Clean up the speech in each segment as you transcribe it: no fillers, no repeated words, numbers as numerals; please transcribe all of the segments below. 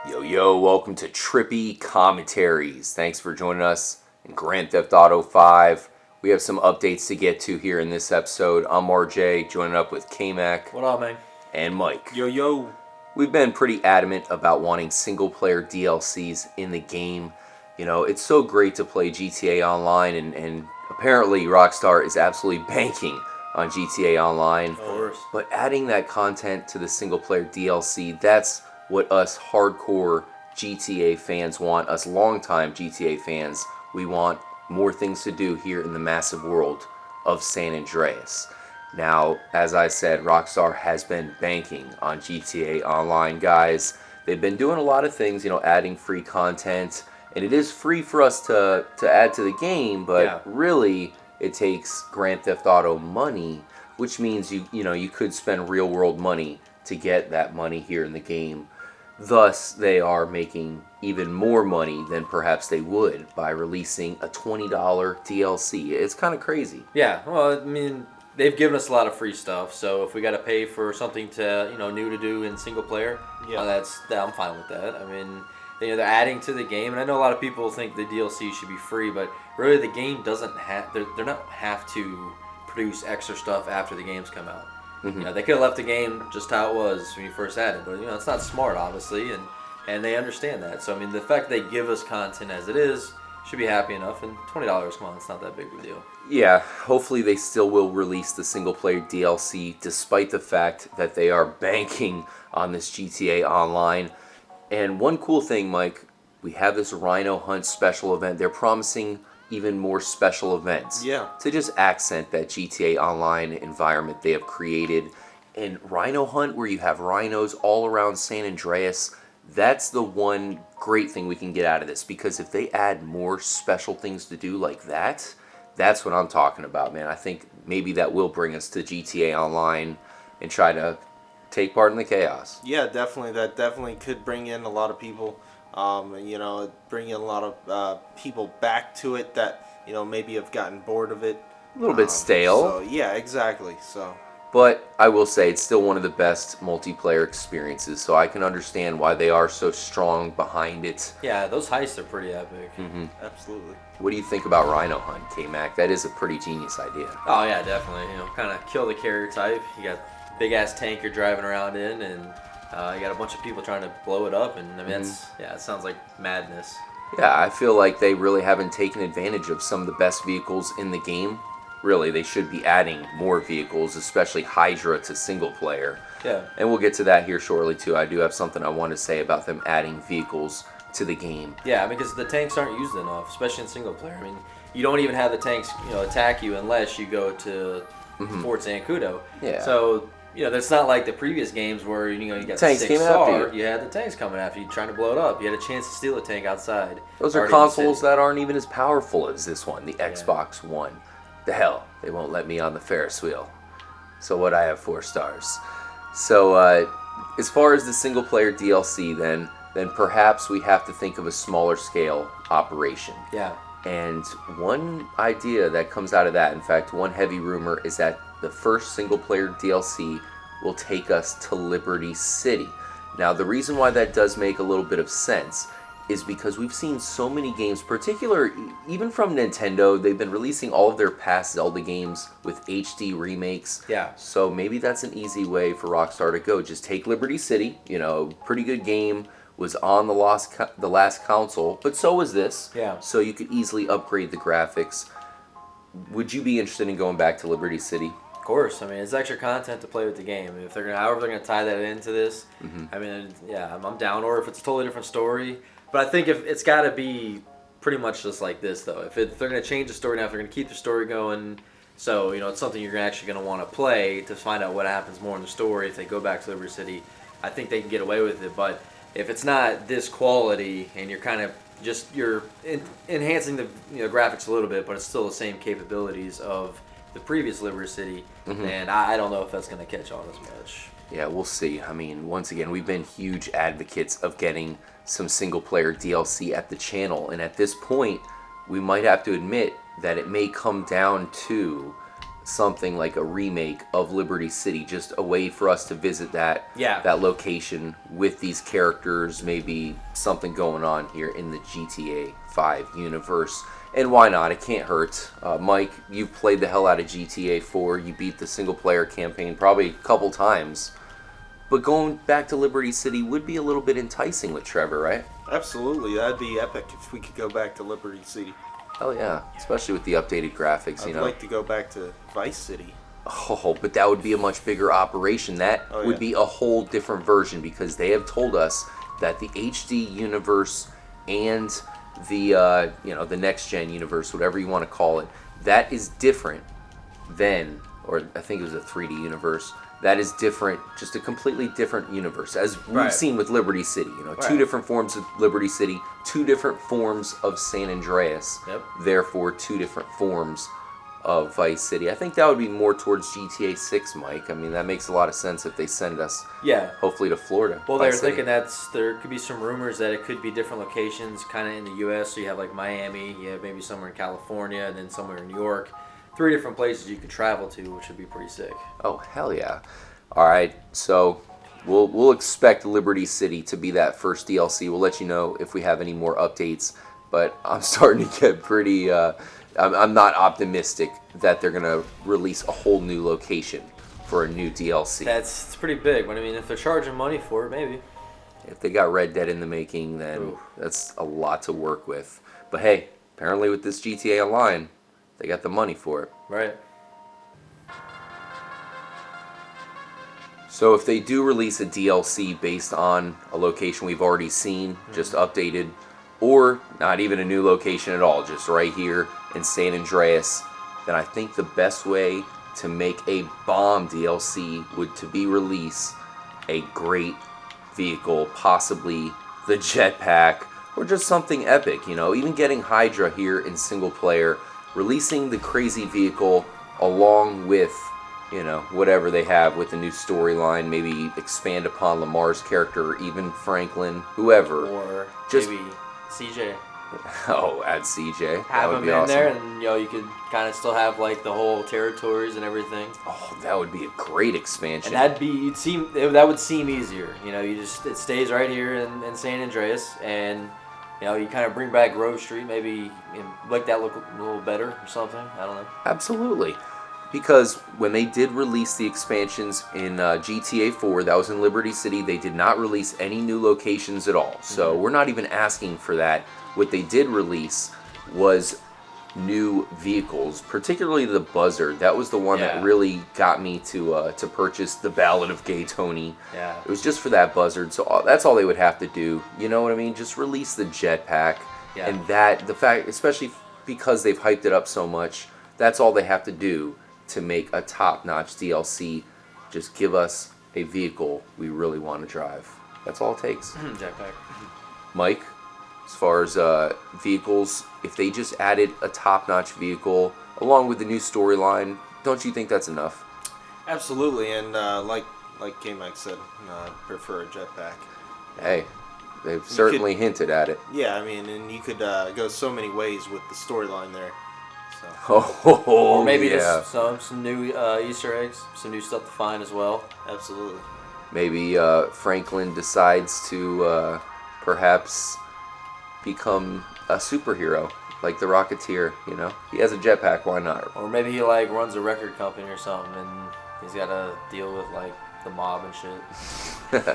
Yo, welcome to Trippy Commentaries. Thanks for joining us in Grand Theft Auto 5. We have some updates to get to here in this episode. I'm RJ, joining up with K-Mac. What up, man? And Mike. Yo. We've been pretty adamant about wanting single-player DLCs in the game. You know, it's so great to play GTA Online, and apparently Rockstar is absolutely banking on GTA Online. Of course. But adding that content to the single-player DLC, that's what us hardcore GTA fans want, us longtime GTA fans. We want more things to do here in the massive world of San Andreas. Now, as I said, Rockstar has been banking on GTA Online, guys. They've been doing a lot of things, adding free content, and it is free for us to add to the game, but really it takes Grand Theft Auto money, which means you could spend real world money to get that money here in the game. Thus, they are making even more money than perhaps they would by releasing a $20 DLC. It's kind of crazy. Yeah, well, I mean, they've given us a lot of free stuff, so if we got to pay for something to, new to do in single player, I'm fine with that. I mean, they're adding to the game, and I know a lot of people think the DLC should be free, but really the game doesn't have, they're not have to produce extra stuff after the games come out. Mm-hmm. They could have left the game just how it was when you first had it, but it's not smart, obviously, and they understand that. So I mean, the fact they give us content as it is should be happy enough. And $20, come on, it's not that big of a deal. Yeah, hopefully they still will release the single player DLC, despite the fact that they are banking on this GTA Online. And one cool thing, Mike, we have this Rhino Hunt special event. They're promising even more special events to just accent that GTA Online environment they have created. And Rhino Hunt, where you have rhinos all around San Andreas, that's the one great thing we can get out of this, because if they add more special things to do like that, that's what I'm talking about, man. I think maybe that will bring us to GTA Online and try to take part in the chaos. Yeah, definitely. That definitely could bring in a lot of people. Bring in a lot of people back to it that, maybe have gotten bored of it. A little bit stale. So, yeah, exactly. So, but I will say it's still one of the best multiplayer experiences, so I can understand why they are so strong behind it. Yeah, those heists are pretty epic. Mm-hmm. Absolutely. What do you think about Rhino Hunt, K-Mac? That is a pretty genius idea. Oh, yeah, definitely. Kind of kill the carrier type. You got big-ass tank you're driving around in, and you got a bunch of people trying to blow it up, and I mean, it sounds like madness. Yeah, I feel like they really haven't taken advantage of some of the best vehicles in the game. Really, they should be adding more vehicles, especially Hydra to single player. Yeah. And we'll get to that here shortly, too. I do have something I want to say about them adding vehicles to the game. Yeah, because the tanks aren't used enough, especially in single player. I mean, you don't even have the tanks, attack you unless you go to Fort Zancudo. Yeah. So, that's not like the previous games where, you got tanks the came 6 after star. you. You had the tanks coming after you, trying to blow it up. You had a chance to steal a tank outside. Those are consoles that aren't even as powerful as this one, the Xbox One. The hell, they won't let me on the Ferris wheel. So what, I have 4 stars. So as far as the single player DLC, then perhaps we have to think of a smaller scale operation. Yeah. And one idea that comes out of that, in fact, one heavy rumor, is that the first single player DLC will take us to Liberty City. Now, the reason why that does make a little bit of sense is because we've seen so many games, even from Nintendo, they've been releasing all of their past Zelda games with HD remakes. Yeah. So maybe that's an easy way for Rockstar to go. Just take Liberty City, pretty good game, was on the last console, but so was this. Yeah. So you could easily upgrade the graphics. Would you be interested in going back to Liberty City? Of course. I mean, it's extra content to play with the game. If however they're gonna tie that into this, I mean, yeah, I'm down. Or if it's a totally different story. But I think if it's got to be pretty much just like this, though. If they're going to change the story now, if they're going to keep the story going, so it's something you're actually going to want to play to find out what happens more in the story. If they go back to Liberty City, I think they can get away with it. But if it's not this quality and you're kind of you're enhancing the graphics a little bit, but it's still the same capabilities of the previous Liberty City, then I don't know if that's going to catch on as much. Yeah, we'll see. I mean, once again, we've been huge advocates of getting some single-player DLC at the channel, and at this point, we might have to admit that it may come down to something like a remake of Liberty City, just a way for us to visit that location with these characters, maybe something going on here in the GTA 5 universe. And why not? It can't hurt. Mike, you've played the hell out of GTA 4. You beat the single-player campaign probably a couple times. But going back to Liberty City would be a little bit enticing with Trevor, right? Absolutely. That'd be epic if we could go back to Liberty City. Hell yeah. Especially with the updated graphics, I'd like to go back to Vice City. Oh, but that would be a much bigger operation. That would be a whole different version, because they have told us that the HD universe and the the next gen universe, whatever you want to call it, that is different than, or I think it was a 3D universe. That is different, just a completely different universe, as we've seen with Liberty City. Two different forms of Liberty City, two different forms of San Andreas. Therefore, two different forms of Vice City. I think that would be more towards GTA 6, Mike. I mean, that makes a lot of sense if they send us, hopefully, to Florida. Well, they're thinking there could be some rumors that it could be different locations, kind of in the U.S. So you have like Miami, you have maybe somewhere in California, and then somewhere in New York. 3 different places you could travel to, which would be pretty sick. Oh, hell yeah. All right, so we'll expect Liberty City to be that first DLC. We'll let you know if we have any more updates, but I'm starting to get pretty... I'm not optimistic that they're going to release a whole new location for a new DLC. It's pretty big, but I mean, if they're charging money for it, maybe. If they got Red Dead in the making, then that's a lot to work with. But hey, apparently with this GTA Online, they got the money for it. Right. So if they do release a DLC based on a location we've already seen, just updated, or not even a new location at all, just right here in San Andreas, then I think the best way to make a bomb DLC would to be release a great vehicle, possibly the jetpack, or just something epic, even getting Hydra here in single player, releasing the crazy vehicle along with, whatever they have with the new storyline, maybe expand upon Lamar's character, or even Franklin, whoever. Or just maybe CJ. Oh, add CJ. Have that would him be in awesome. there, and you could kind of still have like the whole territories and everything. Oh, that would be a great expansion. And that would seem easier. It stays right here in San Andreas, and you kind of bring back Grove Street, maybe make that look a little better or something. I don't know. Absolutely. Because when they did release the expansions in GTA 4, that was in Liberty City, they did not release any new locations at all. So we're not even asking for that. What they did release was new vehicles, particularly the Buzzard. That was the one that really got me to purchase the Ballad of Gay Tony. Yeah. It was just for that Buzzard. So that's all they would have to do. You know what I mean? Just release the jetpack. Yeah. And the fact, especially because they've hyped it up so much, that's all they have to do to make a top-notch DLC. Just give us a vehicle we really want to drive. That's all it takes. Jetpack. Mike, as far as vehicles, if they just added a top-notch vehicle along with the new storyline, don't you think that's enough? Absolutely, and like K-Mike said, I prefer a jetpack. Hey, they've certainly hinted at it. Yeah, I mean, and you could go so many ways with the storyline there. Or maybe just some new Easter eggs, some new stuff to find as well. Absolutely. Maybe Franklin decides to perhaps become a superhero, like the Rocketeer. He has a jetpack. Why not? Or maybe he runs a record company or something, and he's got to deal with the mob and shit.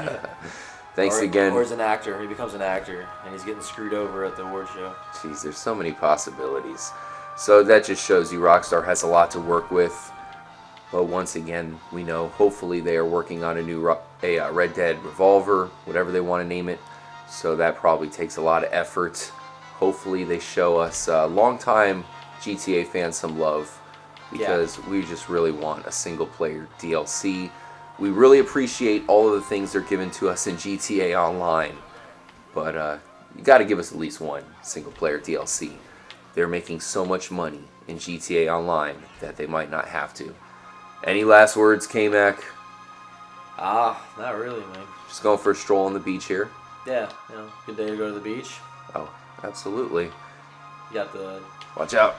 Thanks again. Or he's an actor. He becomes an actor, and he's getting screwed over at the award show. Jeez, there's so many possibilities. So that just shows you Rockstar has a lot to work with. But once again, we know hopefully they are working on a new Red Dead Revolver, whatever they want to name it. So that probably takes a lot of effort. Hopefully they show us longtime GTA fans some love, because we just really want a single player DLC. We really appreciate all of the things they're giving to us in GTA Online. But you got to give us at least one single player DLC. They're making so much money in GTA Online that they might not have to. Any last words, K-Mac? Not really, man. Just going for a stroll on the beach here? Yeah, good day to go to the beach. Oh, absolutely. You got the... Watch out.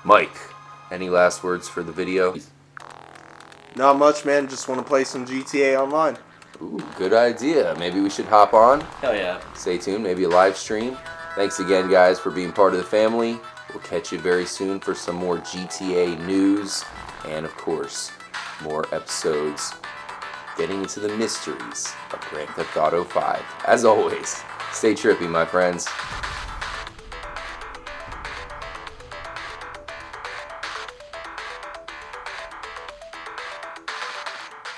Mike, any last words for the video? Not much, man. Just want to play some GTA Online. Ooh, good idea. Maybe we should hop on. Hell yeah. Stay tuned, maybe a live stream. Thanks again, guys, for being part of the family. We'll catch you very soon for some more GTA news and, of course, more episodes getting into the mysteries of Grand Theft Auto 5. As always, stay trippy, my friends.